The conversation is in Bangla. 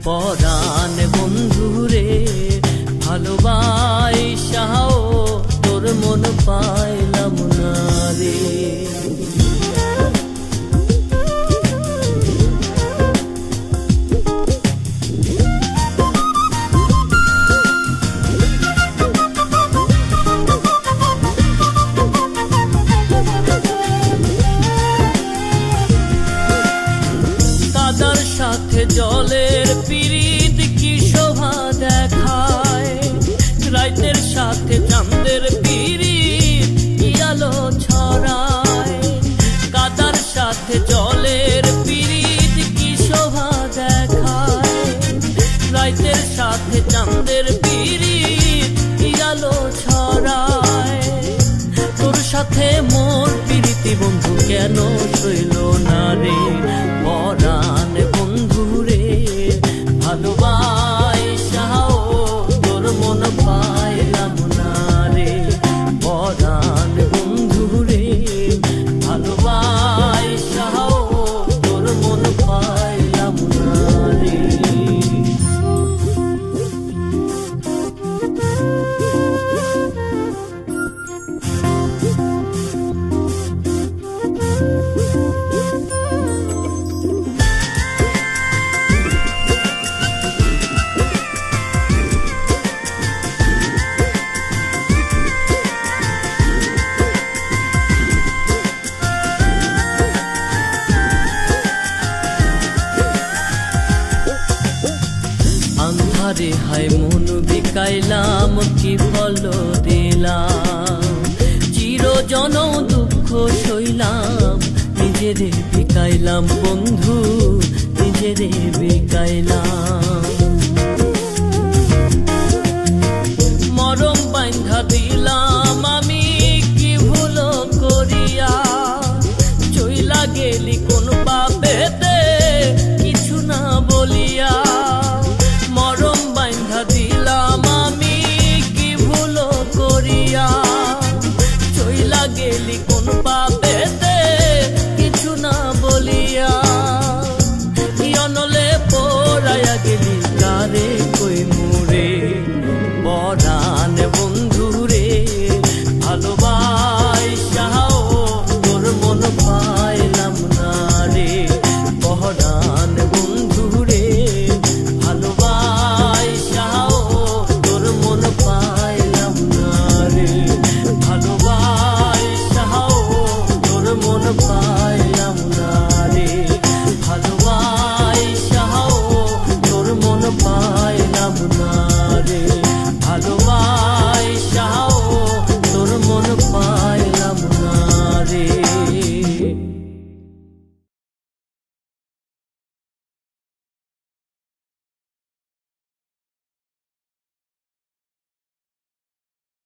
পরাণ বন্ধুরে ভালোবাসাও তোর মন পাইলাম না রে। কাদার সাথে জলের পিরিত কি শোভা দেখায়, রাতের সাথে চাঁদের পিরিত কি আলো ছড়ায়। কাদার সাথে জলের পিরিত কি শোভা দেখায়, রাতের সাথে চাঁদের পিরিত কি আলো ছড়ায়। তোর সাথে মোর পিরিতি বন্ধু কেন সইল না রে। পরাণ বন্ধুরে ভালোবাসাও তোর মন পাইলাম না রে। পরাণ বন্ধুরে ভালোবাসাও তোর মন পাইলাম না রে। আন্ধারে হায় মন বিকাইলাম কি ফল দিলাম, চিরজনম দুঃখ সইলাম নিজেরে বিকাইলাম বন্ধু নিজেরে বিকাইলাম।